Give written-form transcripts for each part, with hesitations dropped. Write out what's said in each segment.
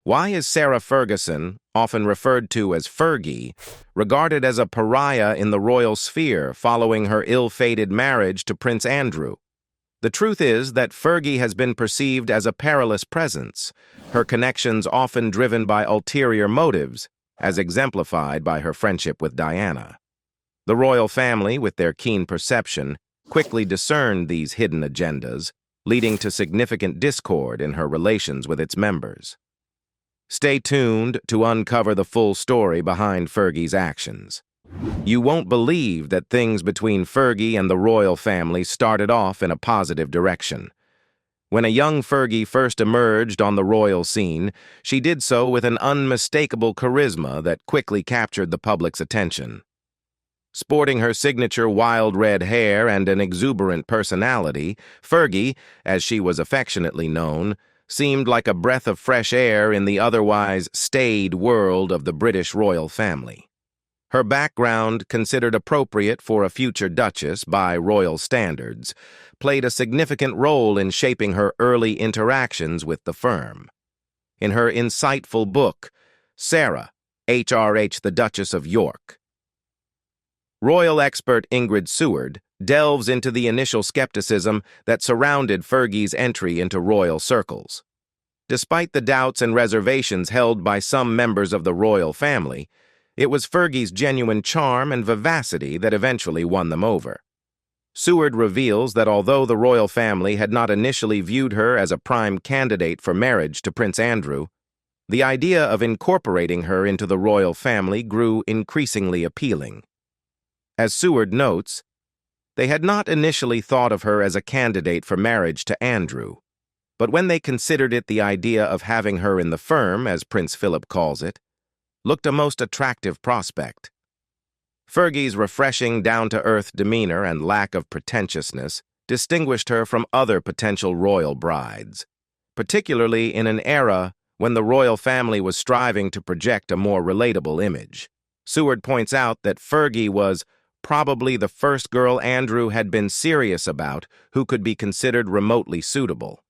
Why is Sarah Ferguson, often referred to as Fergie, regarded as a pariah in the royal sphere following her ill-fated marriage to Prince Andrew? The truth is that Fergie has been perceived as a perilous presence, her connections often driven by ulterior motives, as exemplified by her friendship with Diana. The royal family, with their keen perception, quickly discerned these hidden agendas, leading to significant discord in her relations with its members. Stay tuned to uncover the full story behind Fergie's actions. You won't believe that things between Fergie and the royal family started off in a positive direction. When a young Fergie first emerged on the royal scene, she did so with an unmistakable charisma that quickly captured the public's attention. Sporting her signature wild red hair and an exuberant personality, Fergie, as she was affectionately known, seemed like a breath of fresh air in the otherwise staid world of the British royal family. Her background, considered appropriate for a future duchess by royal standards, played a significant role in shaping her early interactions with the firm. In her insightful book, Sarah, HRH the Duchess of York, royal expert Ingrid Seward delves into the initial skepticism that surrounded Fergie's entry into royal circles. Despite the doubts and reservations held by some members of the royal family, it was Fergie's genuine charm and vivacity that eventually won them over. Seward reveals that although the royal family had not initially viewed her as a prime candidate for marriage to Prince Andrew, the idea of incorporating her into the royal family grew increasingly appealing. As Seward notes, they had not initially thought of her as a candidate for marriage to Andrew, but when they considered it, the idea of having her in the firm, as Prince Philip calls it, looked a most attractive prospect. Fergie's refreshing, down-to-earth demeanor and lack of pretentiousness distinguished her from other potential royal brides, particularly in an era when the royal family was striving to project a more relatable image. Seward points out that Fergie was probably the first girl Andrew had been serious about who could be considered remotely suitable.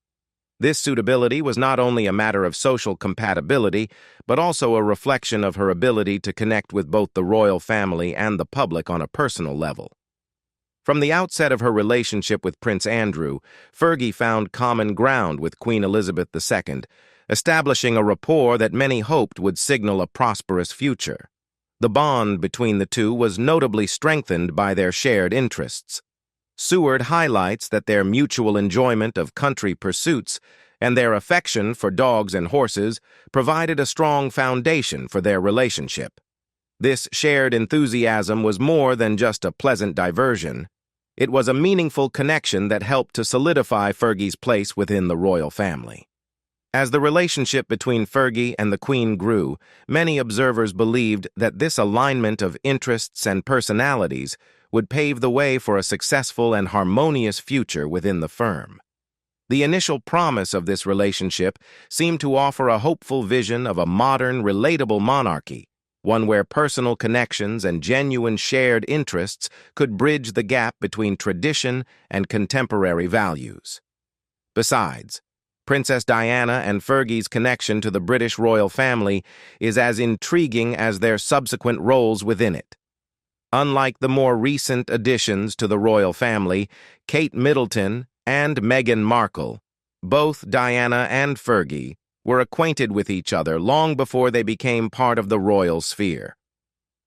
This suitability was not only a matter of social compatibility, but also a reflection of her ability to connect with both the royal family and the public on a personal level. From the outset of her relationship with Prince Andrew, Fergie found common ground with Queen Elizabeth II, establishing a rapport that many hoped would signal a prosperous future. The bond between the two was notably strengthened by their shared interests. Seward highlights that their mutual enjoyment of country pursuits and their affection for dogs and horses provided a strong foundation for their relationship. This shared enthusiasm was more than just a pleasant diversion. It was a meaningful connection that helped to solidify Fergie's place within the royal family. As the relationship between Fergie and the Queen grew, many observers believed that this alignment of interests and personalities would pave the way for a successful and harmonious future within the firm. The initial promise of this relationship seemed to offer a hopeful vision of a modern, relatable monarchy, one where personal connections and genuine shared interests could bridge the gap between tradition and contemporary values. Besides, Princess Diana and Fergie's connection to the British royal family is as intriguing as their subsequent roles within it. Unlike the more recent additions to the royal family, Kate Middleton and Meghan Markle, both Diana and Fergie were acquainted with each other long before they became part of the royal sphere.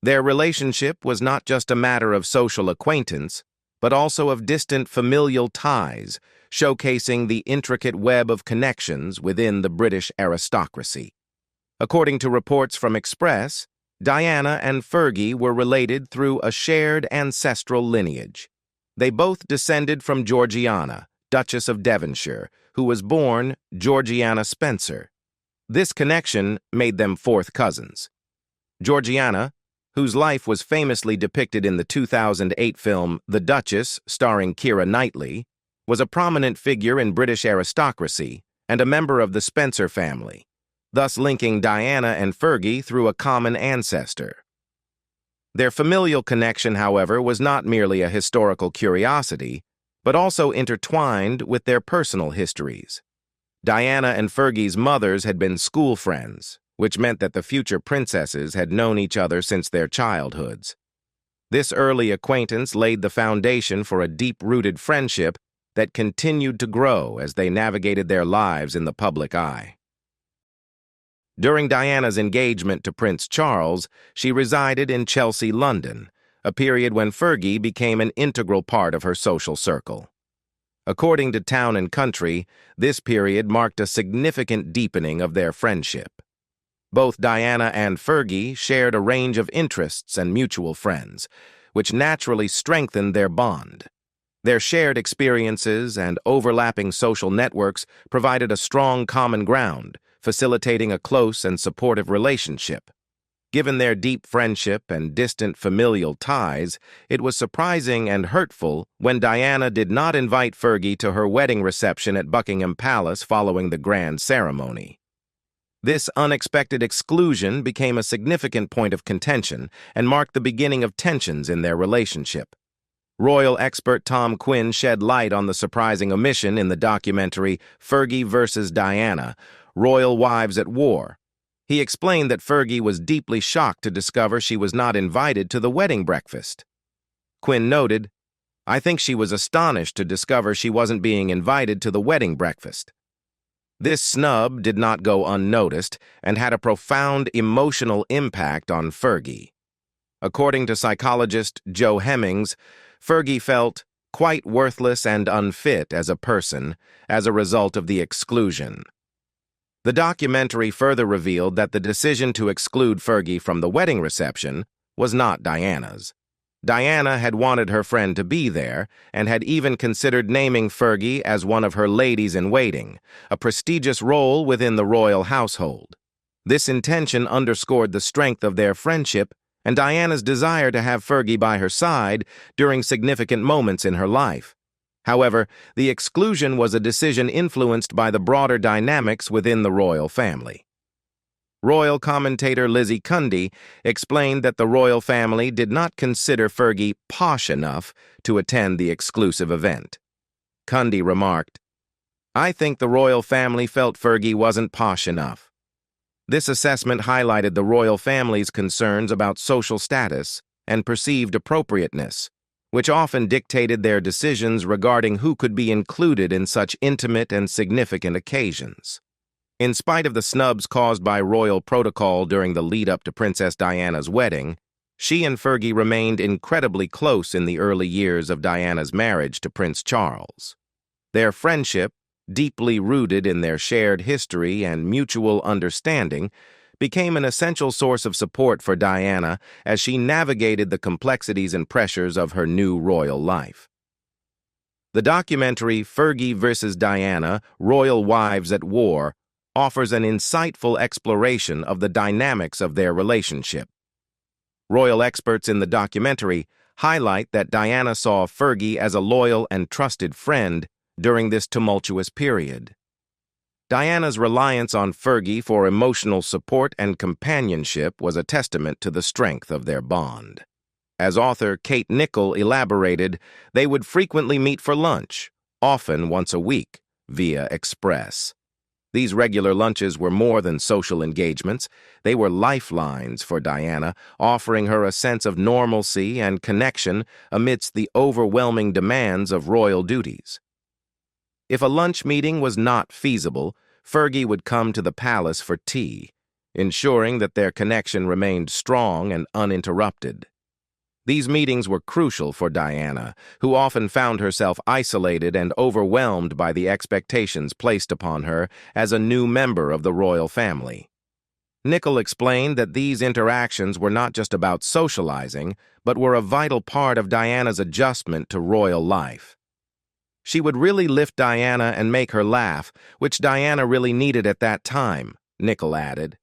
Their relationship was not just a matter of social acquaintance, but also of distant familial ties, showcasing the intricate web of connections within the British aristocracy. According to reports from Express, Diana and Fergie were related through a shared ancestral lineage. They both descended from Georgiana, Duchess of Devonshire, who was born Georgiana Spencer. This connection made them fourth cousins. Georgiana, whose life was famously depicted in the 2008 film The Duchess, starring Keira Knightley, was a prominent figure in British aristocracy and a member of the Spencer family, thus linking Diana and Fergie through a common ancestor. Their familial connection, however, was not merely a historical curiosity, but also intertwined with their personal histories. Diana and Fergie's mothers had been school friends, which meant that the future princesses had known each other since their childhoods. This early acquaintance laid the foundation for a deep-rooted friendship that continued to grow as they navigated their lives in the public eye. During Diana's engagement to Prince Charles, she resided in Chelsea, London, a period when Fergie became an integral part of her social circle. According to Town and Country, this period marked a significant deepening of their friendship. Both Diana and Fergie shared a range of interests and mutual friends, which naturally strengthened their bond. Their shared experiences and overlapping social networks provided a strong common ground, facilitating a close and supportive relationship. Given their deep friendship and distant familial ties, it was surprising and hurtful when Diana did not invite Fergie to her wedding reception at Buckingham Palace following the grand ceremony. This unexpected exclusion became a significant point of contention and marked the beginning of tensions in their relationship. Royal expert Tom Quinn shed light on the surprising omission in the documentary Fergie vs. Diana, Royal Wives at War. He explained that Fergie was deeply shocked to discover she was not invited to the wedding breakfast. Quinn noted, "I think she was astonished to discover she wasn't being invited to the wedding breakfast." This snub did not go unnoticed and had a profound emotional impact on Fergie. According to psychologist Joe Hemmings, Fergie felt quite worthless and unfit as a person as a result of the exclusion. The documentary further revealed that the decision to exclude Fergie from the wedding reception was not Diana's. Diana had wanted her friend to be there and had even considered naming Fergie as one of her ladies-in-waiting, a prestigious role within the royal household. This intention underscored the strength of their friendship and Diana's desire to have Fergie by her side during significant moments in her life. However, the exclusion was a decision influenced by the broader dynamics within the royal family. Royal commentator Lizzie Cundy explained that the royal family did not consider Fergie posh enough to attend the exclusive event. Cundy remarked, "I think the royal family felt Fergie wasn't posh enough." This assessment highlighted the royal family's concerns about social status and perceived appropriateness, which often dictated their decisions regarding who could be included in such intimate and significant occasions. In spite of the snubs caused by royal protocol during the lead-up to Princess Diana's wedding, she and Fergie remained incredibly close in the early years of Diana's marriage to Prince Charles. Their friendship, deeply rooted in their shared history and mutual understanding, became an essential source of support for Diana as she navigated the complexities and pressures of her new royal life. The documentary Fergie vs. Diana, Royal Wives at War offers an insightful exploration of the dynamics of their relationship. Royal experts in the documentary highlight that Diana saw Fergie as a loyal and trusted friend during this tumultuous period. Diana's reliance on Fergie for emotional support and companionship was a testament to the strength of their bond. As author Kate Nichol elaborated, they would frequently meet for lunch, often once a week, via Express. These regular lunches were more than social engagements. They were lifelines for Diana, offering her a sense of normalcy and connection amidst the overwhelming demands of royal duties. If a lunch meeting was not feasible, Fergie would come to the palace for tea, ensuring that their connection remained strong and uninterrupted. These meetings were crucial for Diana, who often found herself isolated and overwhelmed by the expectations placed upon her as a new member of the royal family. Nichol explained that these interactions were not just about socializing, but were a vital part of Diana's adjustment to royal life. She would really lift Diana and make her laugh, which Diana really needed at that time, Nichol added.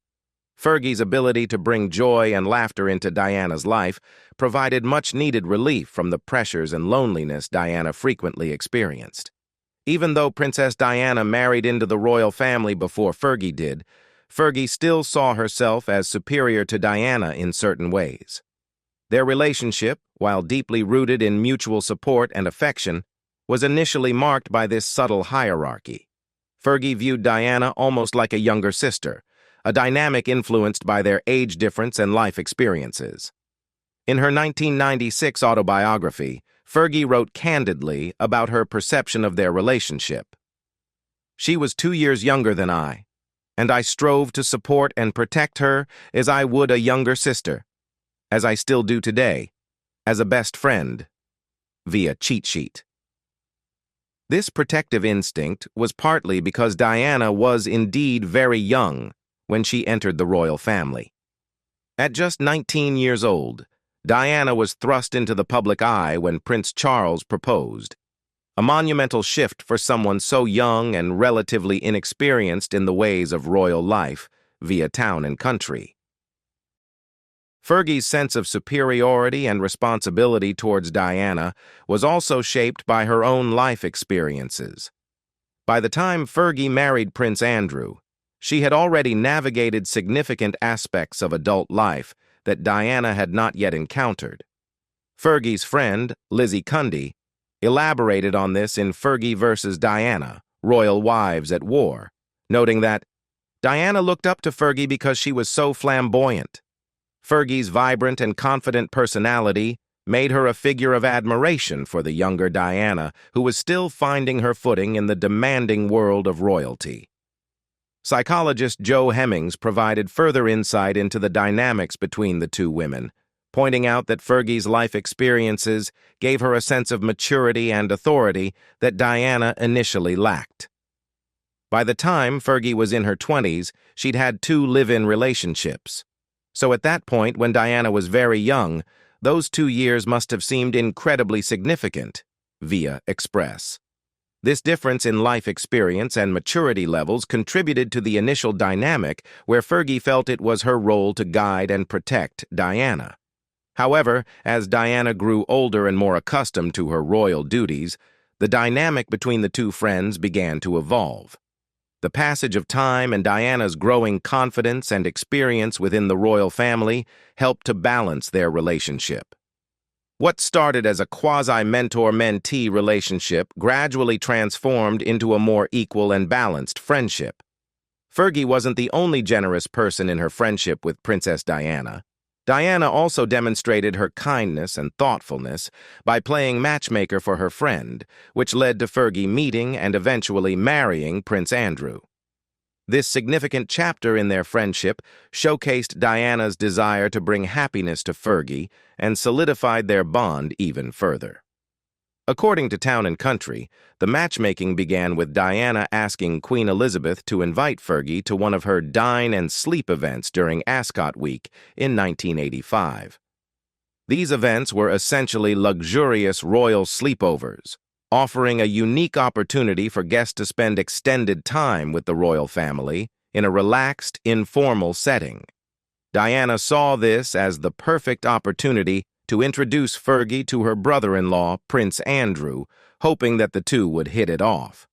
Fergie's ability to bring joy and laughter into Diana's life provided much-needed relief from the pressures and loneliness Diana frequently experienced. Even though Princess Diana married into the royal family before Fergie did, Fergie still saw herself as superior to Diana in certain ways. Their relationship, while deeply rooted in mutual support and affection, was initially marked by this subtle hierarchy. Fergie viewed Diana almost like a younger sister, a dynamic influenced by their age difference and life experiences. In her 1996 autobiography, Fergie wrote candidly about her perception of their relationship. "She was 2 years younger than I, and I strove to support and protect her as I would a younger sister, as I still do today, as a best friend," via cheat sheet. This protective instinct was partly because Diana was indeed very young when she entered the royal family. At just 19 years old, Diana was thrust into the public eye when Prince Charles proposed, a monumental shift for someone so young and relatively inexperienced in the ways of royal life via town and country. Fergie's sense of superiority and responsibility towards Diana was also shaped by her own life experiences. By the time Fergie married Prince Andrew, she had already navigated significant aspects of adult life that Diana had not yet encountered. Fergie's friend, Lizzie Cundy, elaborated on this in Fergie versus Diana, Royal Wives at War, noting that Diana looked up to Fergie because she was so flamboyant. Fergie's vibrant and confident personality made her a figure of admiration for the younger Diana, who was still finding her footing in the demanding world of royalty. Psychologist Joe Hemmings provided further insight into the dynamics between the two women, pointing out that Fergie's life experiences gave her a sense of maturity and authority that Diana initially lacked. By the time Fergie was in her 20s, she'd had 2 live-in relationships. So at that point, when Diana was very young, those 2 years must have seemed incredibly significant, via Express. This difference in life experience and maturity levels contributed to the initial dynamic where Fergie felt it was her role to guide and protect Diana. However, as Diana grew older and more accustomed to her royal duties, the dynamic between the two friends began to evolve. The passage of time and Diana's growing confidence and experience within the royal family helped to balance their relationship. What started as a quasi-mentor-mentee relationship gradually transformed into a more equal and balanced friendship. Fergie wasn't the only generous person in her friendship with Princess Diana. Diana also demonstrated her kindness and thoughtfulness by playing matchmaker for her friend, which led to Fergie meeting and eventually marrying Prince Andrew. This significant chapter in their friendship showcased Diana's desire to bring happiness to Fergie and solidified their bond even further. According to Town & Country, the matchmaking began with Diana asking Queen Elizabeth to invite Fergie to one of her dine and sleep events during Ascot Week in 1985. These events were essentially luxurious royal sleepovers, offering a unique opportunity for guests to spend extended time with the royal family in a relaxed, informal setting. Diana saw this as the perfect opportunity to introduce Fergie to her brother-in-law, Prince Andrew, hoping that the two would hit it off.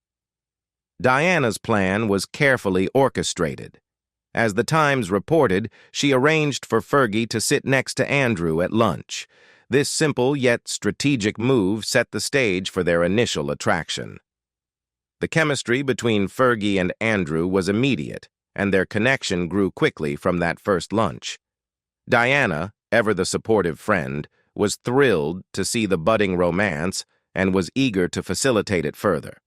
Diana's plan was carefully orchestrated. As the Times reported, she arranged for Fergie to sit next to Andrew at lunch. This simple yet strategic move set the stage for their initial attraction. The chemistry between Fergie and Andrew was immediate, and their connection grew quickly from that first lunch. Diana, ever the supportive friend, was thrilled to see the budding romance and was eager to facilitate it further.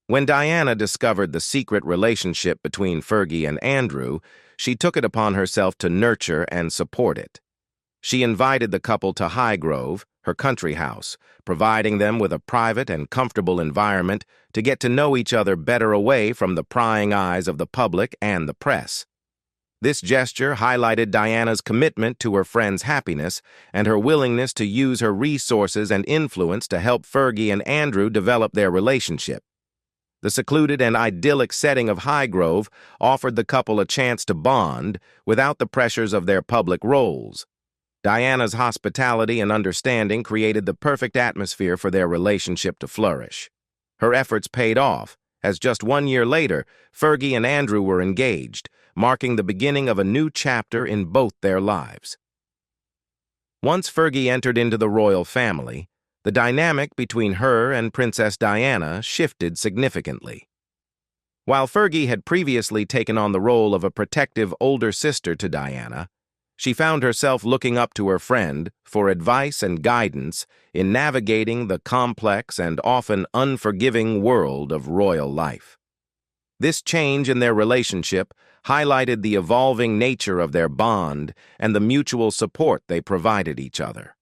When Diana discovered the secret relationship between Fergie and Andrew, she took it upon herself to nurture and support it. She invited the couple to Highgrove, her country house, providing them with a private and comfortable environment to get to know each other better away from the prying eyes of the public and the press. This gesture highlighted Diana's commitment to her friend's happiness and her willingness to use her resources and influence to help Fergie and Andrew develop their relationship. The secluded and idyllic setting of Highgrove offered the couple a chance to bond without the pressures of their public roles. Diana's hospitality and understanding created the perfect atmosphere for their relationship to flourish. Her efforts paid off, as just 1 year later, Fergie and Andrew were engaged, marking the beginning of a new chapter in both their lives. Once Fergie entered into the royal family, the dynamic between her and Princess Diana shifted significantly. While Fergie had previously taken on the role of a protective older sister to Diana, she found herself looking up to her friend for advice and guidance in navigating the complex and often unforgiving world of royal life. This change in their relationship highlighted the evolving nature of their bond and the mutual support they provided each other.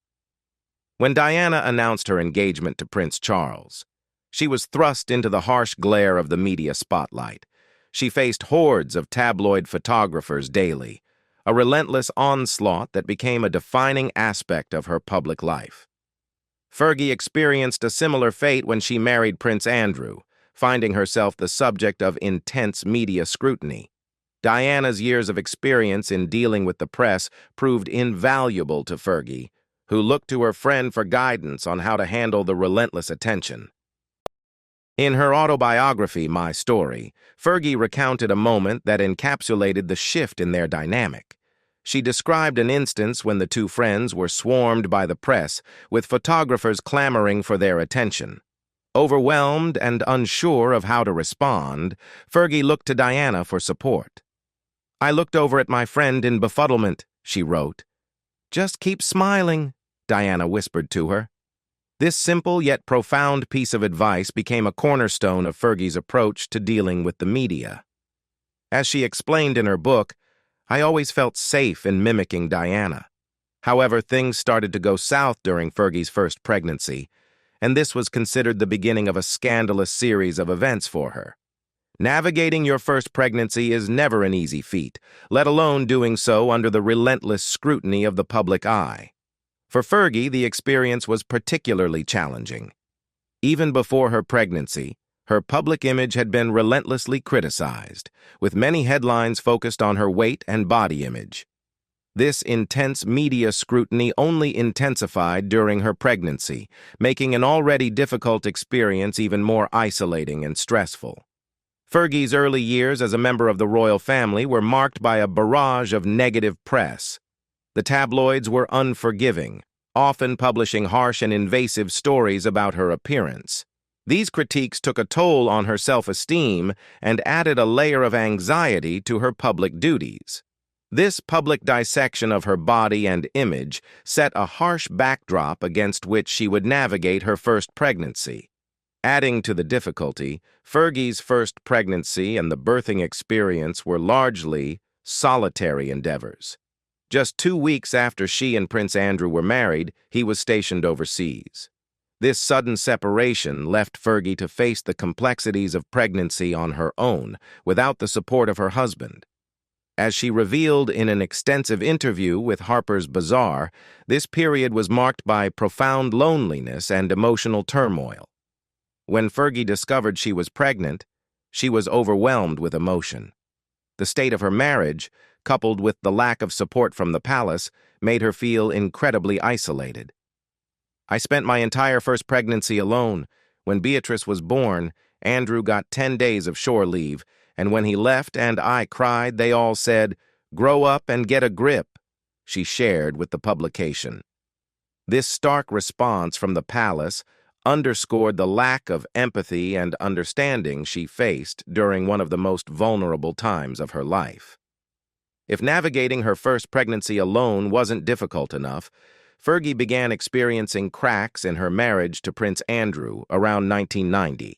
When Diana announced her engagement to Prince Charles, she was thrust into the harsh glare of the media spotlight. She faced hordes of tabloid photographers daily, a relentless onslaught that became a defining aspect of her public life. Fergie experienced a similar fate when she married Prince Andrew, finding herself the subject of intense media scrutiny. Diana's years of experience in dealing with the press proved invaluable to Fergie, who looked to her friend for guidance on how to handle the relentless attention. In her autobiography, My Story, Fergie recounted a moment that encapsulated the shift in their dynamic. She described an instance when the two friends were swarmed by the press, with photographers clamoring for their attention. Overwhelmed and unsure of how to respond, Fergie looked to Diana for support. "I looked over at my friend in befuddlement," she wrote. "Just keep smiling," Diana whispered to her. This simple yet profound piece of advice became a cornerstone of Fergie's approach to dealing with the media. As she explained in her book, "I always felt safe in mimicking Diana." However, things started to go south during Fergie's first pregnancy, and this was considered the beginning of a scandalous series of events for her. Navigating your first pregnancy is never an easy feat, let alone doing so under the relentless scrutiny of the public eye. For Fergie, the experience was particularly challenging. Even before her pregnancy, her public image had been relentlessly criticized, with many headlines focused on her weight and body image. This intense media scrutiny only intensified during her pregnancy, making an already difficult experience even more isolating and stressful. Fergie's early years as a member of the royal family were marked by a barrage of negative press. The tabloids were unforgiving, often publishing harsh and invasive stories about her appearance. These critiques took a toll on her self-esteem and added a layer of anxiety to her public duties. This public dissection of her body and image set a harsh backdrop against which she would navigate her first pregnancy. Adding to the difficulty, Fergie's first pregnancy and the birthing experience were largely solitary endeavors. Just 2 weeks after she and Prince Andrew were married, he was stationed overseas. This sudden separation left Fergie to face the complexities of pregnancy on her own, without the support of her husband. As she revealed in an extensive interview with Harper's Bazaar, this period was marked by profound loneliness and emotional turmoil. When Fergie discovered she was pregnant, she was overwhelmed with emotion. The state of her marriage, coupled with the lack of support from the palace, made her feel incredibly isolated. "I spent my entire first pregnancy alone. When Beatrice was born, Andrew got 10 days of shore leave, and when he left and I cried, they all said, 'Grow up and get a grip,'" she shared with the publication. This stark response from the palace underscored the lack of empathy and understanding she faced during one of the most vulnerable times of her life. If navigating her first pregnancy alone wasn't difficult enough, Fergie began experiencing cracks in her marriage to Prince Andrew around 1990.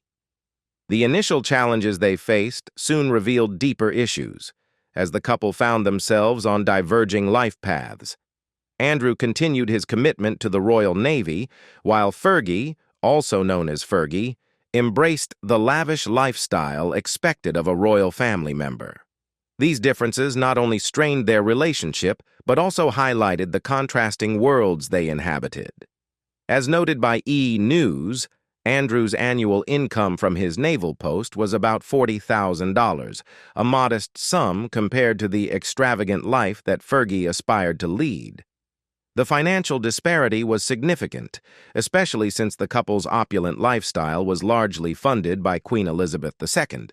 The initial challenges they faced soon revealed deeper issues, as the couple found themselves on diverging life paths. Andrew continued his commitment to the Royal Navy, while Fergie, also known as Fergie, embraced the lavish lifestyle expected of a royal family member. These differences not only strained their relationship, but also highlighted the contrasting worlds they inhabited. As noted by E! News, Andrew's annual income from his naval post was about $40,000, a modest sum compared to the extravagant life that Fergie aspired to lead. The financial disparity was significant, especially since the couple's opulent lifestyle was largely funded by Queen Elizabeth II.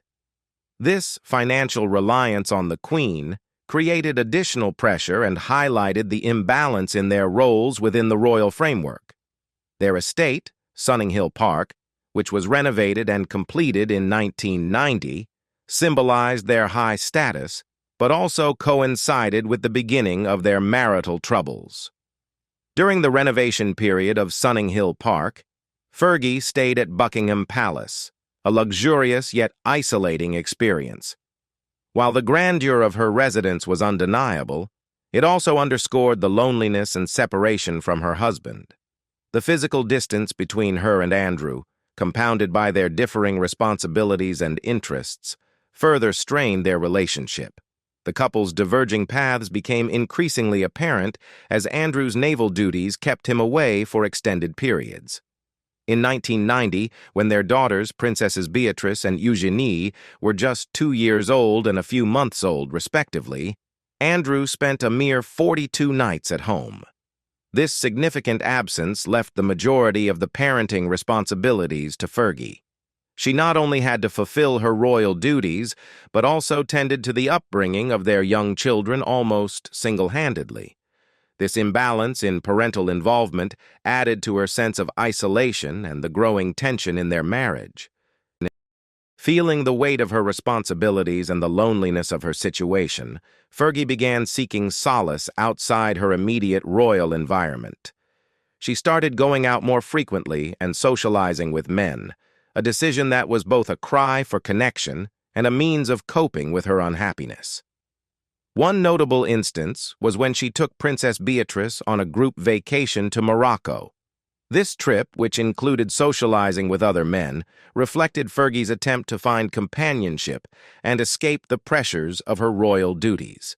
This financial reliance on the Queen created additional pressure and highlighted the imbalance in their roles within the royal framework. Their estate, Sunninghill Park, which was renovated and completed in 1990, symbolized their high status, but also coincided with the beginning of their marital troubles. During the renovation period of Sunninghill Park, Fergie stayed at Buckingham Palace, a luxurious yet isolating experience. While the grandeur of her residence was undeniable, it also underscored the loneliness and separation from her husband. The physical distance between her and Andrew, compounded by their differing responsibilities and interests, further strained their relationship. The couple's diverging paths became increasingly apparent as Andrew's naval duties kept him away for extended periods. In 1990, when their daughters, Princesses Beatrice and Eugenie, were just 2 years old and a few months old, respectively, Andrew spent a mere 42 nights at home. This significant absence left the majority of the parenting responsibilities to Fergie. She not only had to fulfill her royal duties, but also tended to the upbringing of their young children almost single-handedly. This imbalance in parental involvement added to her sense of isolation and the growing tension in their marriage. Feeling the weight of her responsibilities and the loneliness of her situation, Fergie began seeking solace outside her immediate royal environment. She started going out more frequently and socializing with men, a decision that was both a cry for connection and a means of coping with her unhappiness. One notable instance was when she took Princess Beatrice on a group vacation to Morocco. This trip, which included socializing with other men, reflected Fergie's attempt to find companionship and escape the pressures of her royal duties.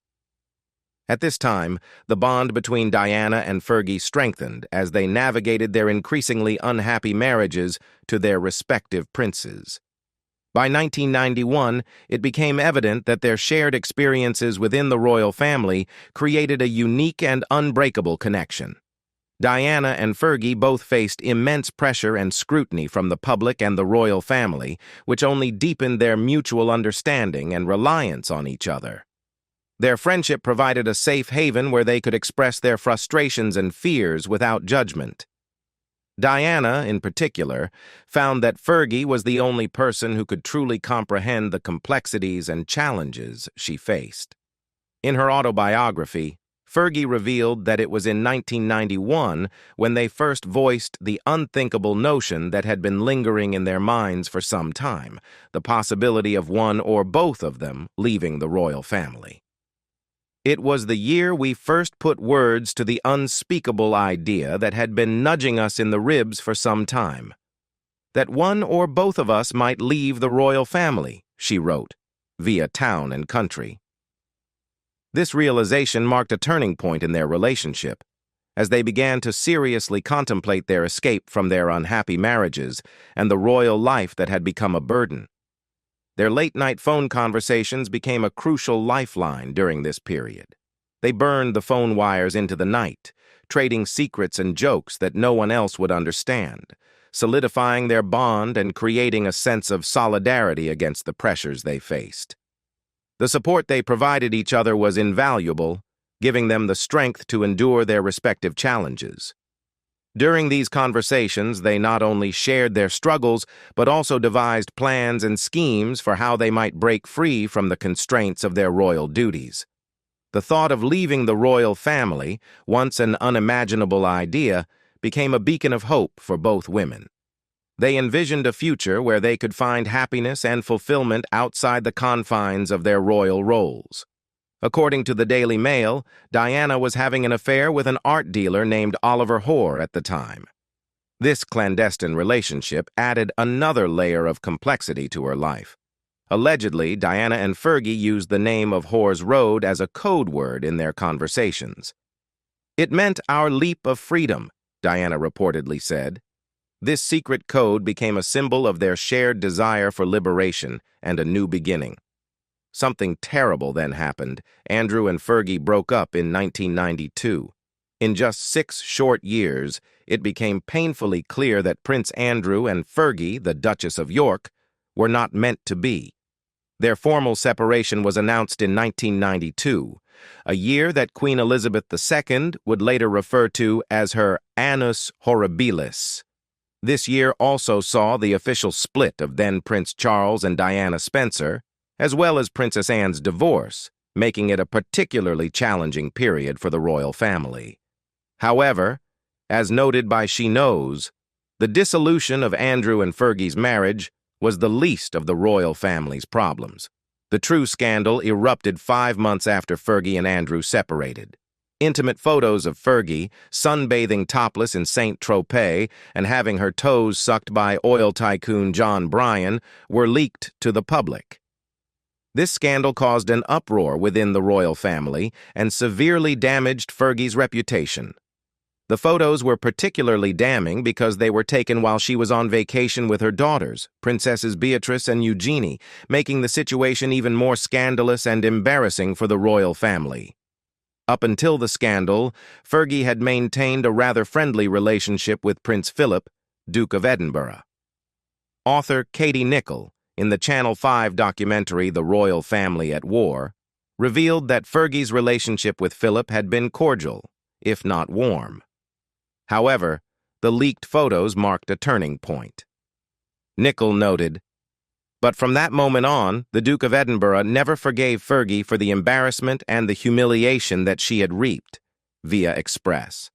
At this time, the bond between Diana and Fergie strengthened as they navigated their increasingly unhappy marriages to their respective princes. By 1991, it became evident that their shared experiences within the royal family created a unique and unbreakable connection. Diana and Fergie both faced immense pressure and scrutiny from the public and the royal family, which only deepened their mutual understanding and reliance on each other. Their friendship provided a safe haven where they could express their frustrations and fears without judgment. Diana, in particular, found that Fergie was the only person who could truly comprehend the complexities and challenges she faced. In her autobiography, Fergie revealed that it was in 1991 when they first voiced the unthinkable notion that had been lingering in their minds for some time, the possibility of one or both of them leaving the royal family. It was the year we first put words to the unspeakable idea that had been nudging us in the ribs for some time. That one or both of us might leave the royal family, she wrote, via Town and Country. This realization marked a turning point in their relationship, as they began to seriously contemplate their escape from their unhappy marriages and the royal life that had become a burden. Their late-night phone conversations became a crucial lifeline during this period. They burned the phone wires into the night, trading secrets and jokes that no one else would understand, solidifying their bond and creating a sense of solidarity against the pressures they faced. The support they provided each other was invaluable, giving them the strength to endure their respective challenges. During these conversations, they not only shared their struggles, but also devised plans and schemes for how they might break free from the constraints of their royal duties. The thought of leaving the royal family, once an unimaginable idea, became a beacon of hope for both women. They envisioned a future where they could find happiness and fulfillment outside the confines of their royal roles. According to the Daily Mail, Diana was having an affair with an art dealer named Oliver Hoare at the time. This clandestine relationship added another layer of complexity to her life. Allegedly, Diana and Fergie used the name of Hoare's road as a code word in their conversations. "It meant our leap of freedom," Diana reportedly said. This secret code became a symbol of their shared desire for liberation and a new beginning. Something terrible then happened. Andrew and Fergie broke up in 1992. In just 6 short years, it became painfully clear that Prince Andrew and Fergie, the Duchess of York, were not meant to be. Their formal separation was announced in 1992, a year that Queen Elizabeth II would later refer to as her annus horribilis. This year also saw the official split of then Prince Charles and Diana Spencer, as well as Princess Anne's divorce, making it a particularly challenging period for the royal family. However, as noted by She Knows, the dissolution of Andrew and Fergie's marriage was the least of the royal family's problems. The true scandal erupted 5 months after Fergie and Andrew separated. Intimate photos of Fergie, sunbathing topless in Saint-Tropez and having her toes sucked by oil tycoon John Bryan, were leaked to the public. This scandal caused an uproar within the royal family and severely damaged Fergie's reputation. The photos were particularly damning because they were taken while she was on vacation with her daughters, Princesses Beatrice and Eugenie, making the situation even more scandalous and embarrassing for the royal family. Up until the scandal, Fergie had maintained a rather friendly relationship with Prince Philip, Duke of Edinburgh. Author Katie Nicholl, in the Channel 5 documentary The Royal Family at War, revealed that Fergie's relationship with Philip had been cordial, if not warm. However, the leaked photos marked a turning point. Nicholl noted, "But from that moment on, the Duke of Edinburgh never forgave Fergie for the embarrassment and the humiliation that she had reaped," via Express.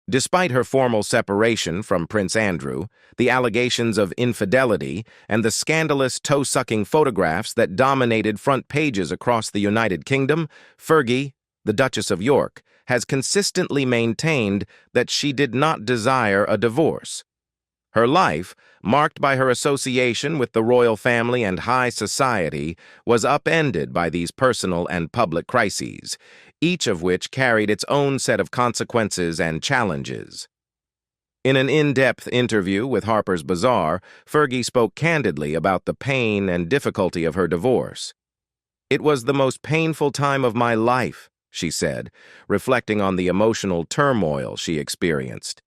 Despite her formal separation from Prince Andrew, the allegations of infidelity, and the scandalous toe-sucking photographs that dominated front pages across the United Kingdom, Fergie, the Duchess of York, has consistently maintained that she did not desire a divorce. Her life, marked by her association with the royal family and high society, was upended by these personal and public crises, each of which carried its own set of consequences and challenges. In an in-depth interview with Harper's Bazaar, Fergie spoke candidly about the pain and difficulty of her divorce. "It was the most painful time of my life," she said, reflecting on the emotional turmoil she experienced.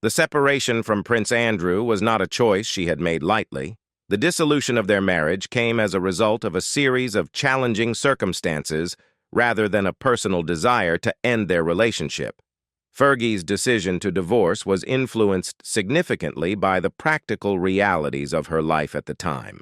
The separation from Prince Andrew was not a choice she had made lightly. The dissolution of their marriage came as a result of a series of challenging circumstances rather than a personal desire to end their relationship. Fergie's decision to divorce was influenced significantly by the practical realities of her life at the time.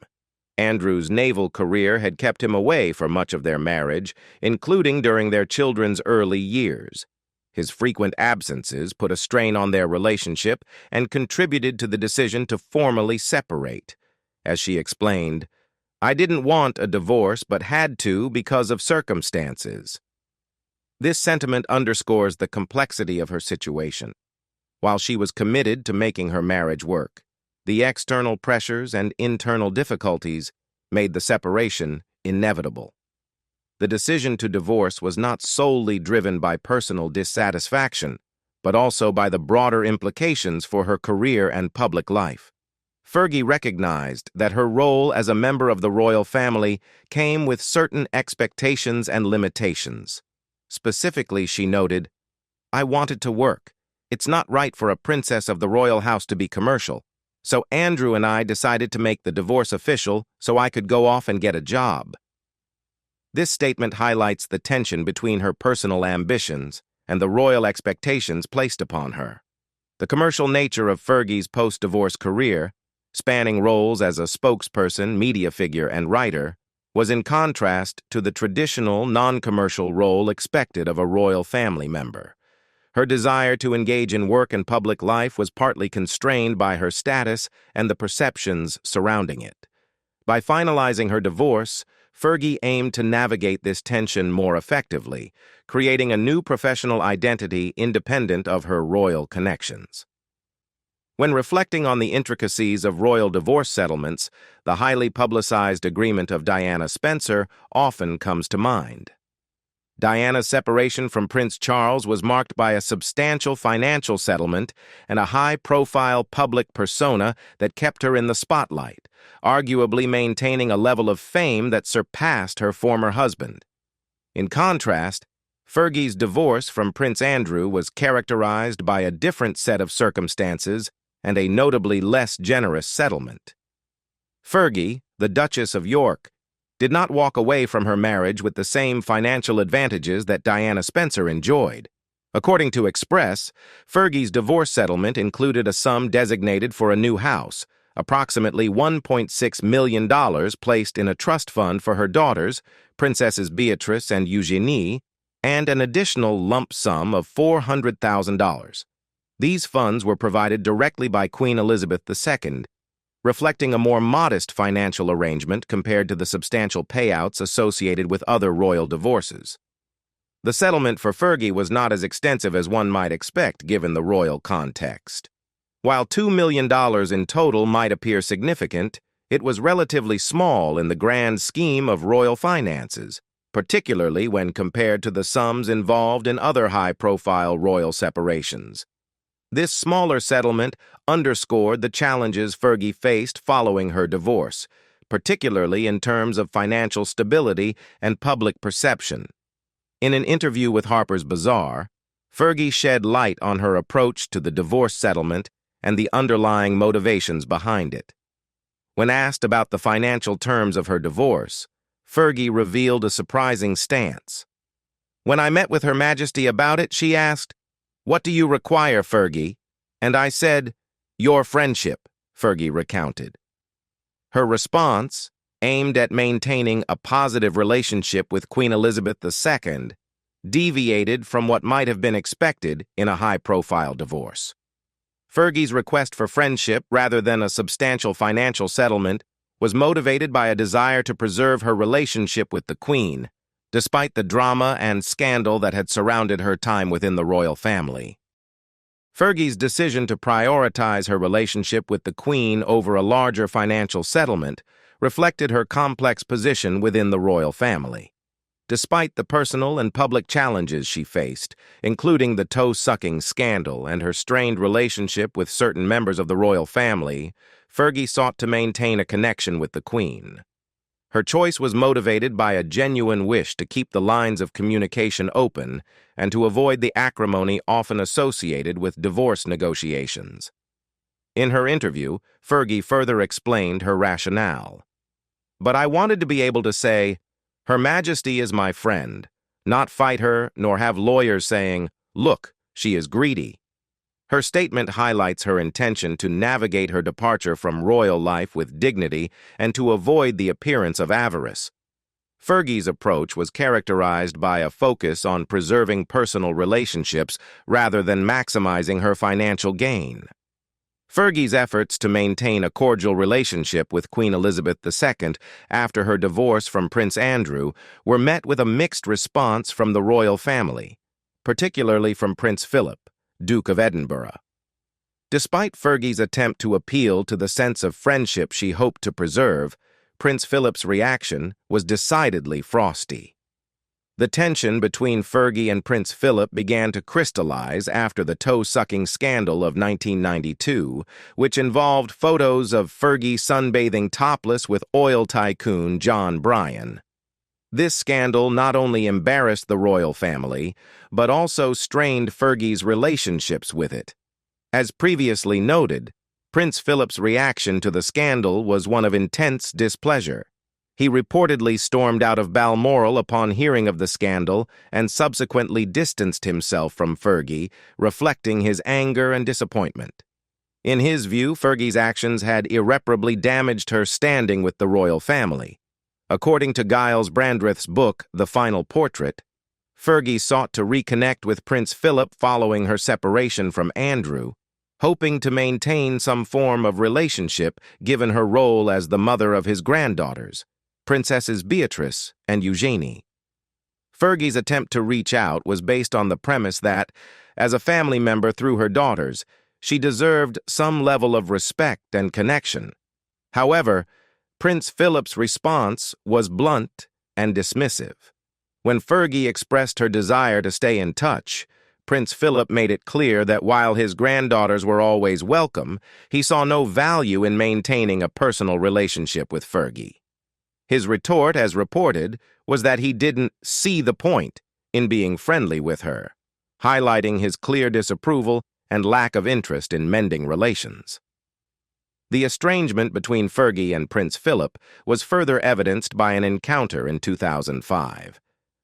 Andrew's naval career had kept him away for much of their marriage, including during their children's early years. His frequent absences put a strain on their relationship and contributed to the decision to formally separate. As she explained, "I didn't want a divorce but had to because of circumstances." This sentiment underscores the complexity of her situation. While she was committed to making her marriage work, the external pressures and internal difficulties made the separation inevitable. The decision to divorce was not solely driven by personal dissatisfaction, but also by the broader implications for her career and public life. Fergie recognized that her role as a member of the royal family came with certain expectations and limitations. Specifically, she noted, "I wanted to work. It's not right for a princess of the royal house to be commercial. So Andrew and I decided to make the divorce official so I could go off and get a job." This statement highlights the tension between her personal ambitions and the royal expectations placed upon her. The commercial nature of Fergie's post-divorce career, spanning roles as a spokesperson, media figure, and writer, was in contrast to the traditional, non-commercial role expected of a royal family member. Her desire to engage in work and public life was partly constrained by her status and the perceptions surrounding it. By finalizing her divorce, Fergie aimed to navigate this tension more effectively, creating a new professional identity independent of her royal connections. When reflecting on the intricacies of royal divorce settlements, the highly publicized agreement of Diana Spencer often comes to mind. Diana's separation from Prince Charles was marked by a substantial financial settlement and a high-profile public persona that kept her in the spotlight, arguably maintaining a level of fame that surpassed her former husband. In contrast, Fergie's divorce from Prince Andrew was characterized by a different set of circumstances and a notably less generous settlement. Fergie, the Duchess of York, did not walk away from her marriage with the same financial advantages that Diana Spencer enjoyed. According to Express, Fergie's divorce settlement included a sum designated for a new house, approximately $1.6 million placed in a trust fund for her daughters, Princesses Beatrice and Eugenie, and an additional lump sum of $400,000. These funds were provided directly by Queen Elizabeth II, reflecting a more modest financial arrangement compared to the substantial payouts associated with other royal divorces. The settlement for Fergie was not as extensive as one might expect given the royal context. While $2 million in total might appear significant, it was relatively small in the grand scheme of royal finances, particularly when compared to the sums involved in other high-profile royal separations. This smaller settlement underscored the challenges Fergie faced following her divorce, particularly in terms of financial stability and public perception. In an interview with Harper's Bazaar, Fergie shed light on her approach to the divorce settlement and the underlying motivations behind it. When asked about the financial terms of her divorce, Fergie revealed a surprising stance. "When I met with Her Majesty about it, she asked, 'What do you require, Fergie?' And I said, 'Your friendship,'" Fergie recounted. Her response, aimed at maintaining a positive relationship with Queen Elizabeth II, deviated from what might have been expected in a high-profile divorce. Fergie's request for friendship rather than a substantial financial settlement was motivated by a desire to preserve her relationship with the Queen, despite the drama and scandal that had surrounded her time within the royal family. Fergie's decision to prioritize her relationship with the Queen over a larger financial settlement reflected her complex position within the royal family. Despite the personal and public challenges she faced, including the toe-sucking scandal and her strained relationship with certain members of the royal family, Fergie sought to maintain a connection with the Queen. Her choice was motivated by a genuine wish to keep the lines of communication open and to avoid the acrimony often associated with divorce negotiations. In her interview, Fergie further explained her rationale. "But I wanted to be able to say, 'Her Majesty is my friend,' not fight her nor have lawyers saying, 'Look, she is greedy.'" Her statement highlights her intention to navigate her departure from royal life with dignity and to avoid the appearance of avarice. Fergie's approach was characterized by a focus on preserving personal relationships rather than maximizing her financial gain. Fergie's efforts to maintain a cordial relationship with Queen Elizabeth II after her divorce from Prince Andrew were met with a mixed response from the royal family, particularly from Prince Philip, Duke of Edinburgh. Despite Fergie's attempt to appeal to the sense of friendship she hoped to preserve, Prince Philip's reaction was decidedly frosty. The tension between Fergie and Prince Philip began to crystallize after the toe-sucking scandal of 1992, which involved photos of Fergie sunbathing topless with oil tycoon John Bryan. This scandal not only embarrassed the royal family, but also strained Fergie's relationships with it. As previously noted, Prince Philip's reaction to the scandal was one of intense displeasure. He reportedly stormed out of Balmoral upon hearing of the scandal and subsequently distanced himself from Fergie, reflecting his anger and disappointment. In his view, Fergie's actions had irreparably damaged her standing with the royal family. According to Giles Brandreth's book, The Final Portrait, Fergie sought to reconnect with Prince Philip following her separation from Andrew, hoping to maintain some form of relationship given her role as the mother of his granddaughters, Princesses Beatrice and Eugenie. Fergie's attempt to reach out was based on the premise that, as a family member through her daughters, she deserved some level of respect and connection. However, Prince Philip's response was blunt and dismissive. When Fergie expressed her desire to stay in touch, Prince Philip made it clear that while his granddaughters were always welcome, he saw no value in maintaining a personal relationship with Fergie. His retort, as reported, was that he didn't see the point in being friendly with her, highlighting his clear disapproval and lack of interest in mending relations. The estrangement between Fergie and Prince Philip was further evidenced by an encounter in 2005.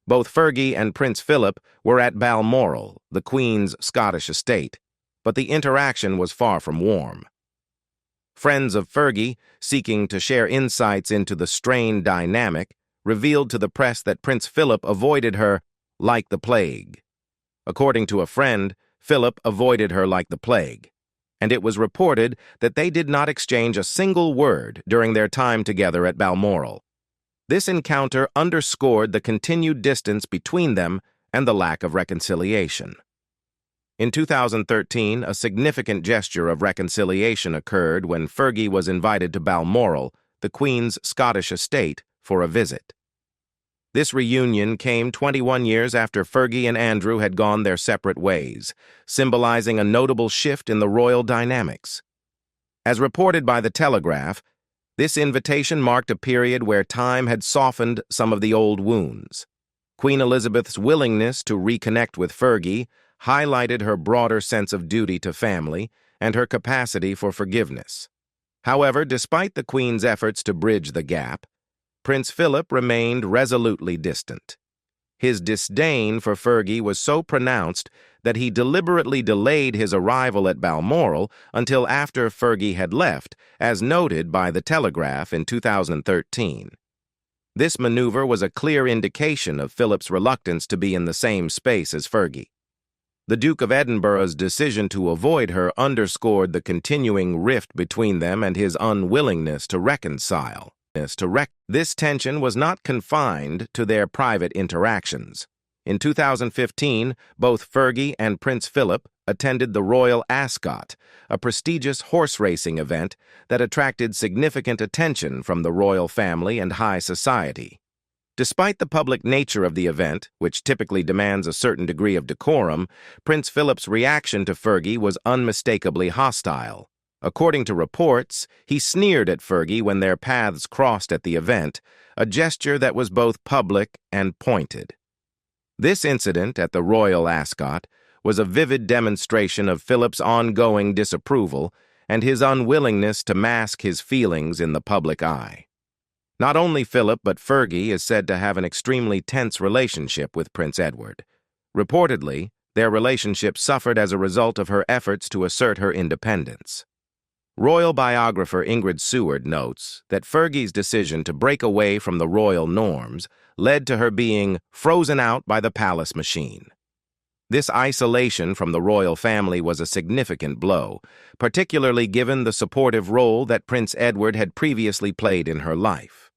Both Fergie and Prince Philip were at Balmoral, the Queen's Scottish estate, but the interaction was far from warm. Friends of Fergie, seeking to share insights into the strained dynamic, revealed to the press that Prince Philip avoided her like the plague. According to a friend, Philip avoided her like the plague, and it was reported that they did not exchange a single word during their time together at Balmoral. This encounter underscored the continued distance between them and the lack of reconciliation. In 2013, a significant gesture of reconciliation occurred when Fergie was invited to Balmoral, the Queen's Scottish estate, for a visit. This reunion came 21 years after Fergie and Andrew had gone their separate ways, symbolizing a notable shift in the royal dynamics. As reported by The Telegraph, this invitation marked a period where time had softened some of the old wounds. Queen Elizabeth's willingness to reconnect with Fergie highlighted her broader sense of duty to family and her capacity for forgiveness. However, despite the Queen's efforts to bridge the gap, Prince Philip remained resolutely distant. His disdain for Fergie was so pronounced that he deliberately delayed his arrival at Balmoral until after Fergie had left, as noted by The Telegraph in 2013. This maneuver was a clear indication of Philip's reluctance to be in the same space as Fergie. The Duke of Edinburgh's decision to avoid her underscored the continuing rift between them and his unwillingness to reconcile. This tension was not confined to their private interactions. In 2015, both Fergie and Prince Philip attended the Royal Ascot, a prestigious horse racing event that attracted significant attention from the royal family and high society. Despite the public nature of the event, which typically demands a certain degree of decorum, Prince Philip's reaction to Fergie was unmistakably hostile. According to reports, he sneered at Fergie when their paths crossed at the event, a gesture that was both public and pointed. This incident at the Royal Ascot was a vivid demonstration of Philip's ongoing disapproval and his unwillingness to mask his feelings in the public eye. Not only Philip, but Fergie is said to have an extremely tense relationship with Prince Edward. Reportedly, their relationship suffered as a result of her efforts to assert her independence. Royal biographer Ingrid Seward notes that Fergie's decision to break away from the royal norms led to her being frozen out by the palace machine. This isolation from the royal family was a significant blow, particularly given the supportive role that Prince Edward had previously played in her life.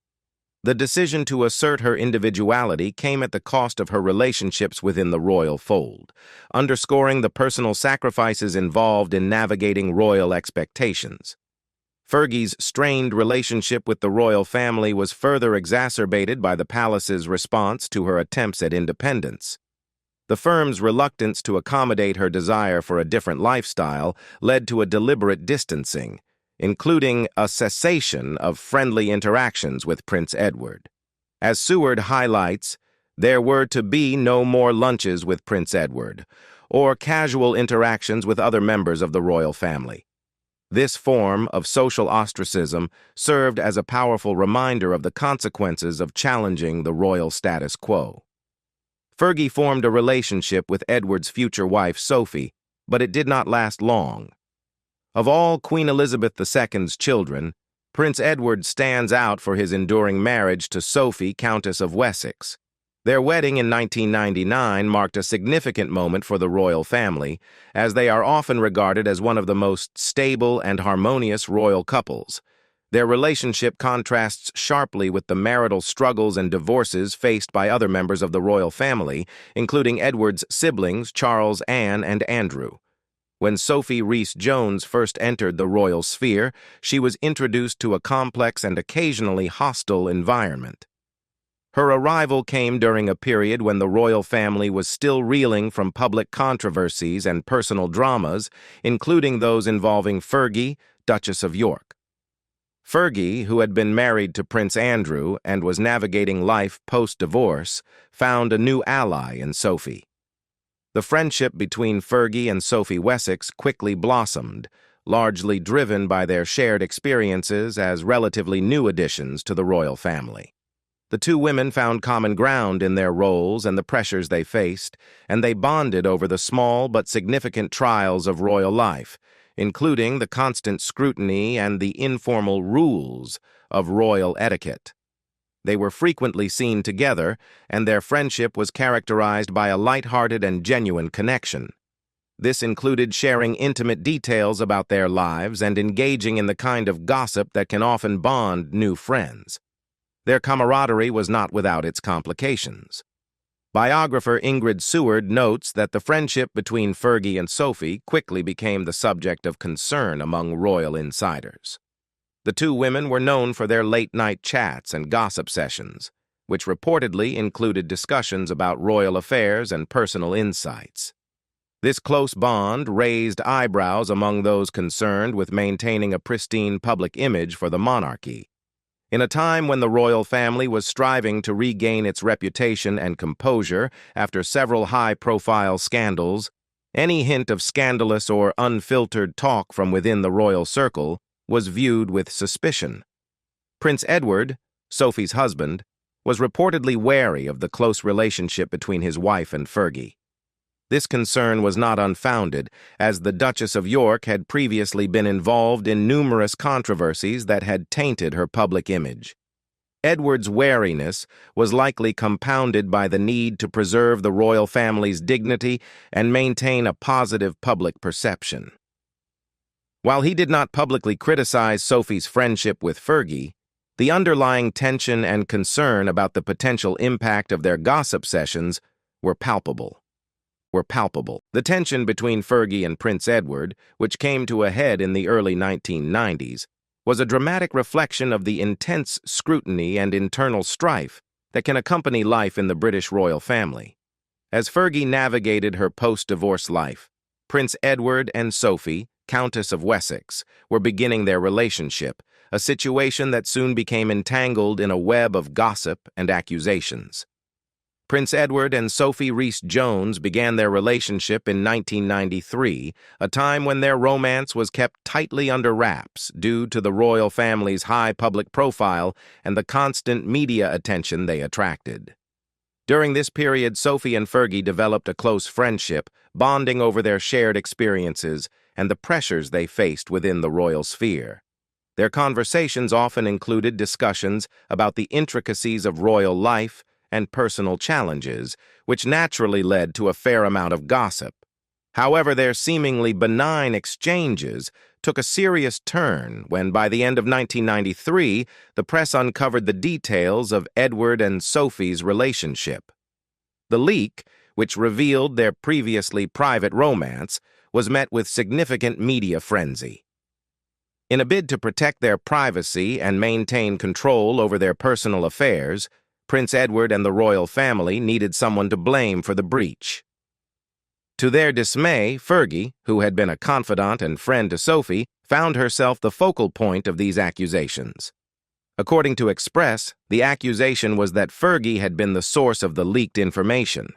The decision to assert her individuality came at the cost of her relationships within the royal fold, underscoring the personal sacrifices involved in navigating royal expectations. Fergie's strained relationship with the royal family was further exacerbated by the palace's response to her attempts at independence. The firm's reluctance to accommodate her desire for a different lifestyle led to a deliberate distancing, including a cessation of friendly interactions with Prince Edward. As Seward highlights, there were to be no more lunches with Prince Edward, or casual interactions with other members of the royal family. This form of social ostracism served as a powerful reminder of the consequences of challenging the royal status quo. Fergie formed a relationship with Edward's future wife, Sophie, but it did not last long. Of all Queen Elizabeth II's children, Prince Edward stands out for his enduring marriage to Sophie, Countess of Wessex. Their wedding in 1999 marked a significant moment for the royal family, as they are often regarded as one of the most stable and harmonious royal couples. Their relationship contrasts sharply with the marital struggles and divorces faced by other members of the royal family, including Edward's siblings Charles, Anne, and Andrew. When Sophie Rhys-Jones first entered the royal sphere, she was introduced to a complex and occasionally hostile environment. Her arrival came during a period when the royal family was still reeling from public controversies and personal dramas, including those involving Fergie, Duchess of York. Fergie, who had been married to Prince Andrew and was navigating life post-divorce, found a new ally in Sophie. The friendship between Fergie and Sophie Wessex quickly blossomed, largely driven by their shared experiences as relatively new additions to the royal family. The two women found common ground in their roles and the pressures they faced, and they bonded over the small but significant trials of royal life, including the constant scrutiny and the informal rules of royal etiquette. They were frequently seen together, and their friendship was characterized by a light-hearted and genuine connection. This included sharing intimate details about their lives and engaging in the kind of gossip that can often bond new friends. Their camaraderie was not without its complications. Biographer Ingrid Seward notes that the friendship between Fergie and Sophie quickly became the subject of concern among royal insiders. The two women were known for their late-night chats and gossip sessions, which reportedly included discussions about royal affairs and personal insights. This close bond raised eyebrows among those concerned with maintaining a pristine public image for the monarchy. In a time when the royal family was striving to regain its reputation and composure after several high-profile scandals, any hint of scandalous or unfiltered talk from within the royal circle was viewed with suspicion. Prince Edward, Sophie's husband, was reportedly wary of the close relationship between his wife and Fergie. This concern was not unfounded, as the Duchess of York had previously been involved in numerous controversies that had tainted her public image. Edward's wariness was likely compounded by the need to preserve the royal family's dignity and maintain a positive public perception. While he did not publicly criticize Sophie's friendship with Fergie, the underlying tension and concern about the potential impact of their gossip sessions were palpable. The tension between Fergie and Prince Edward, which came to a head in the early 1990s, was a dramatic reflection of the intense scrutiny and internal strife that can accompany life in the British royal family. As Fergie navigated her post-divorce life, Prince Edward and Sophie, Countess of Wessex, were beginning their relationship, a situation that soon became entangled in a web of gossip and accusations. Prince Edward and Sophie Rhys-Jones began their relationship in 1993, a time when their romance was kept tightly under wraps due to the royal family's high public profile and the constant media attention they attracted. During this period, Sophie and Fergie developed a close friendship, bonding over their shared experiences and the pressures they faced within the royal sphere. Their conversations often included discussions about the intricacies of royal life and personal challenges, which naturally led to a fair amount of gossip. However, their seemingly benign exchanges took a serious turn when, by the end of 1993, the press uncovered the details of Edward and Sophie's relationship. The leak, which revealed their previously private romance, was met with significant media frenzy. In a bid to protect their privacy and maintain control over their personal affairs, Prince Edward and the royal family needed someone to blame for the breach. To their dismay, Fergie, who had been a confidant and friend to Sophie, found herself the focal point of these accusations. According to Express, the accusation was that Fergie had been the source of the leaked information.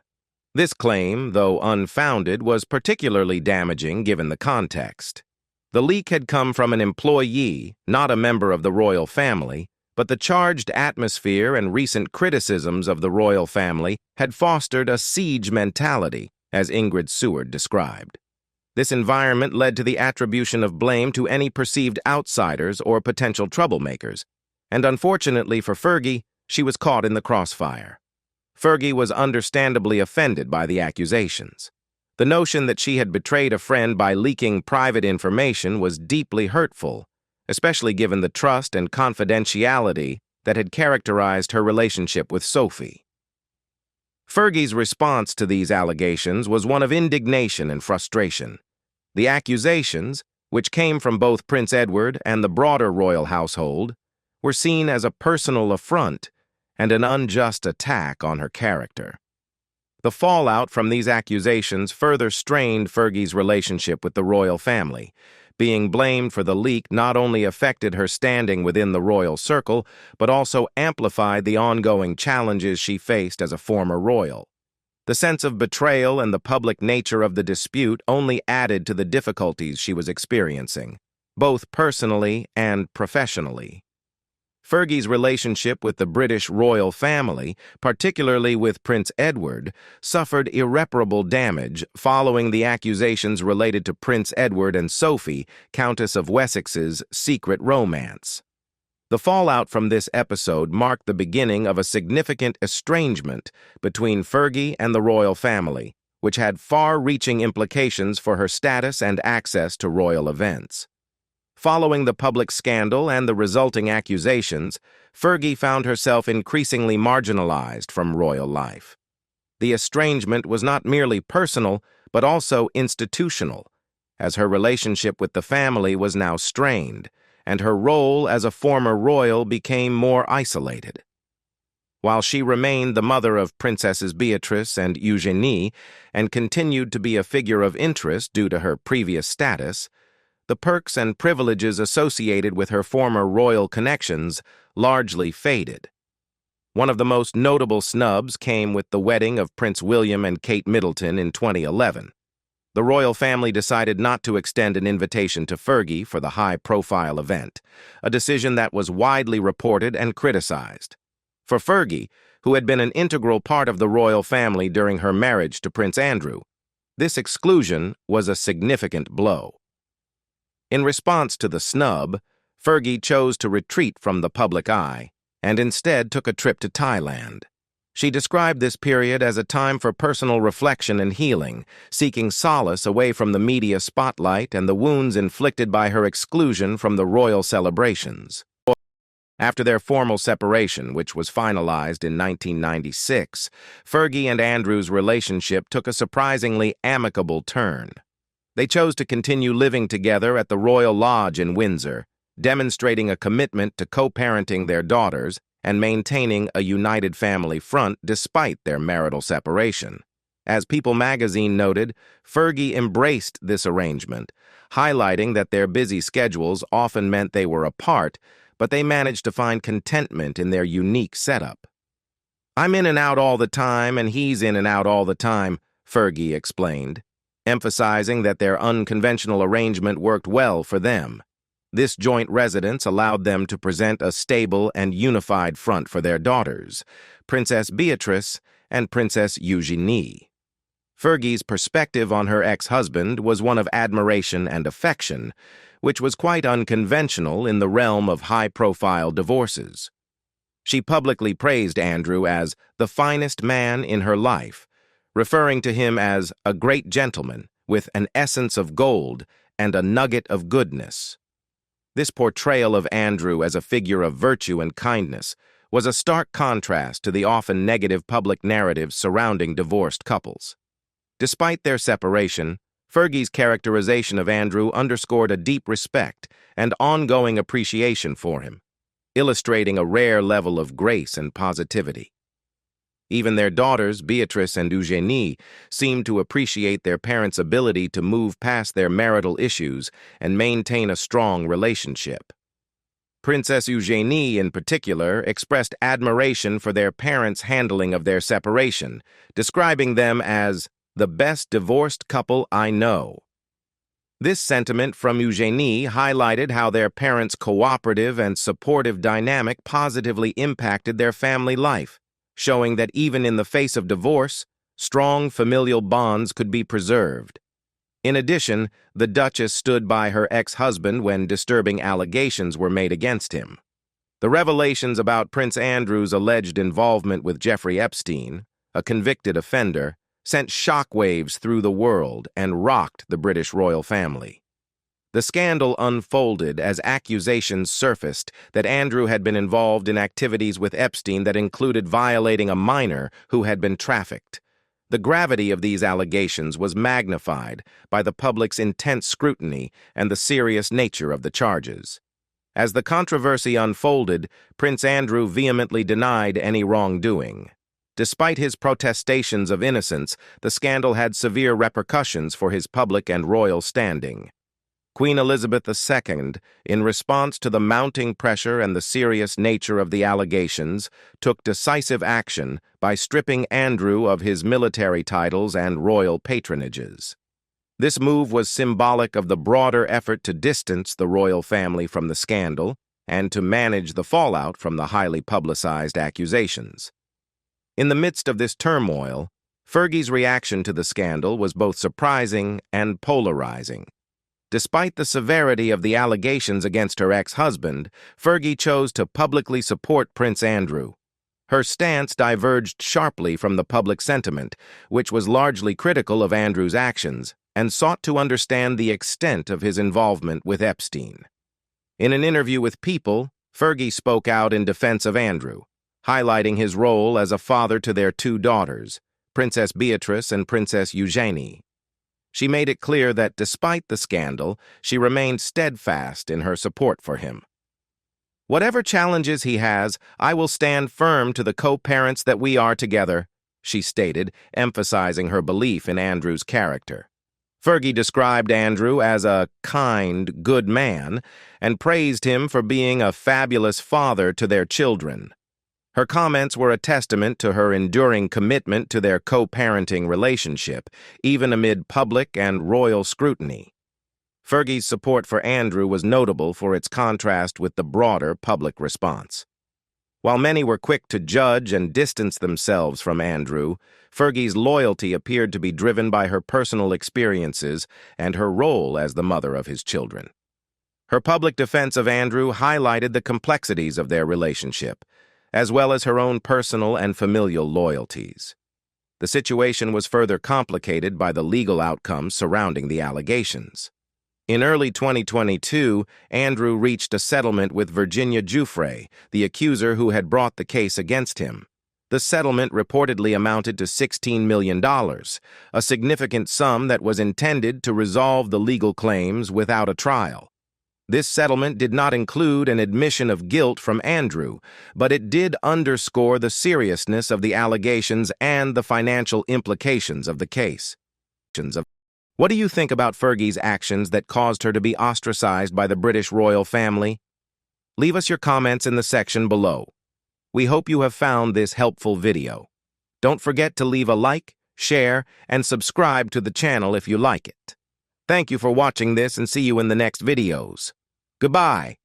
This claim, though unfounded, was particularly damaging given the context. The leak had come from an employee, not a member of the royal family, but the charged atmosphere and recent criticisms of the royal family had fostered a siege mentality, as Ingrid Seward described. This environment led to the attribution of blame to any perceived outsiders or potential troublemakers, and unfortunately for Fergie, she was caught in the crossfire. Fergie was understandably offended by the accusations. The notion that she had betrayed a friend by leaking private information was deeply hurtful, especially given the trust and confidentiality that had characterized her relationship with Sophie. Fergie's response to these allegations was one of indignation and frustration. The accusations, which came from both Prince Edward and the broader royal household, were seen as a personal affront and an unjust attack on her character. The fallout from these accusations further strained Fergie's relationship with the royal family. Being blamed for the leak not only affected her standing within the royal circle, but also amplified the ongoing challenges she faced as a former royal. The sense of betrayal and the public nature of the dispute only added to the difficulties she was experiencing, both personally and professionally. Fergie's relationship with the British royal family, particularly with Prince Edward, suffered irreparable damage following the accusations related to Prince Edward and Sophie, Countess of Wessex's, secret romance. The fallout from this episode marked the beginning of a significant estrangement between Fergie and the royal family, which had far-reaching implications for her status and access to royal events. Following the public scandal and the resulting accusations, Fergie found herself increasingly marginalized from royal life. The estrangement was not merely personal, but also institutional, as her relationship with the family was now strained, and her role as a former royal became more isolated. While she remained the mother of Princesses Beatrice and Eugenie and continued to be a figure of interest due to her previous status, the perks and privileges associated with her former royal connections largely faded. One of the most notable snubs came with the wedding of Prince William and Kate Middleton in 2011. The royal family decided not to extend an invitation to Fergie for the high-profile event, a decision that was widely reported and criticized. For Fergie, who had been an integral part of the royal family during her marriage to Prince Andrew, this exclusion was a significant blow. In response to the snub, Fergie chose to retreat from the public eye and instead took a trip to Thailand. She described this period as a time for personal reflection and healing, seeking solace away from the media spotlight and the wounds inflicted by her exclusion from the royal celebrations. After their formal separation, which was finalized in 1996, Fergie and Andrew's relationship took a surprisingly amicable turn. They chose to continue living together at the Royal Lodge in Windsor, demonstrating a commitment to co-parenting their daughters and maintaining a united family front despite their marital separation. As People magazine noted, Fergie embraced this arrangement, highlighting that their busy schedules often meant they were apart, but they managed to find contentment in their unique setup. "I'm in and out all the time, and he's in and out all the time," Fergie explained, emphasizing that their unconventional arrangement worked well for them. This joint residence allowed them to present a stable and unified front for their daughters, Princess Beatrice and Princess Eugenie. Fergie's perspective on her ex-husband was one of admiration and affection, which was quite unconventional in the realm of high-profile divorces. She publicly praised Andrew as the finest man in her life, referring to him as a great gentleman with an essence of gold and a nugget of goodness. This portrayal of Andrew as a figure of virtue and kindness was a stark contrast to the often negative public narratives surrounding divorced couples. Despite their separation, Fergie's characterization of Andrew underscored a deep respect and ongoing appreciation for him, illustrating a rare level of grace and positivity. Even their daughters, Beatrice and Eugenie, seemed to appreciate their parents' ability to move past their marital issues and maintain a strong relationship. Princess Eugenie, in particular, expressed admiration for their parents' handling of their separation, describing them as the best divorced couple I know. This sentiment from Eugenie highlighted how their parents' cooperative and supportive dynamic positively impacted their family life, showing that even in the face of divorce, strong familial bonds could be preserved. In addition, the Duchess stood by her ex-husband when disturbing allegations were made against him. The revelations about Prince Andrew's alleged involvement with Jeffrey Epstein, a convicted offender, sent shockwaves through the world and rocked the British royal family. The scandal unfolded as accusations surfaced that Andrew had been involved in activities with Epstein that included violating a minor who had been trafficked. The gravity of these allegations was magnified by the public's intense scrutiny and the serious nature of the charges. As the controversy unfolded, Prince Andrew vehemently denied any wrongdoing. Despite his protestations of innocence, the scandal had severe repercussions for his public and royal standing. Queen Elizabeth II, in response to the mounting pressure and the serious nature of the allegations, took decisive action by stripping Andrew of his military titles and royal patronages. This move was symbolic of the broader effort to distance the royal family from the scandal and to manage the fallout from the highly publicized accusations. In the midst of this turmoil, Fergie's reaction to the scandal was both surprising and polarizing. Despite the severity of the allegations against her ex-husband, Fergie chose to publicly support Prince Andrew. Her stance diverged sharply from the public sentiment, which was largely critical of Andrew's actions, and sought to understand the extent of his involvement with Epstein. In an interview with People, Fergie spoke out in defense of Andrew, highlighting his role as a father to their two daughters, Princess Beatrice and Princess Eugenie. She made it clear that despite the scandal, she remained steadfast in her support for him. "Whatever challenges he has, I will stand firm to the co-parents that we are together," she stated, emphasizing her belief in Andrew's character. Fergie described Andrew as a kind, good man and praised him for being a fabulous father to their children. Her comments were a testament to her enduring commitment to their co-parenting relationship, even amid public and royal scrutiny. Fergie's support for Andrew was notable for its contrast with the broader public response. While many were quick to judge and distance themselves from Andrew, Fergie's loyalty appeared to be driven by her personal experiences and her role as the mother of his children. Her public defense of Andrew highlighted the complexities of their relationship, as well as her own personal and familial loyalties. The situation was further complicated by the legal outcomes surrounding the allegations. In early 2022, Andrew reached a settlement with Virginia Giuffre, the accuser who had brought the case against him. The settlement reportedly amounted to $16 million, a significant sum that was intended to resolve the legal claims without a trial. This settlement did not include an admission of guilt from Andrew, but it did underscore the seriousness of the allegations and the financial implications of the case. What do you think about Fergie's actions that caused her to be ostracized by the British royal family? Leave us your comments in the section below. We hope you have found this helpful video. Don't forget to leave a like, share, and subscribe to the channel if you like it. Thank you for watching this and see you in the next videos. Goodbye.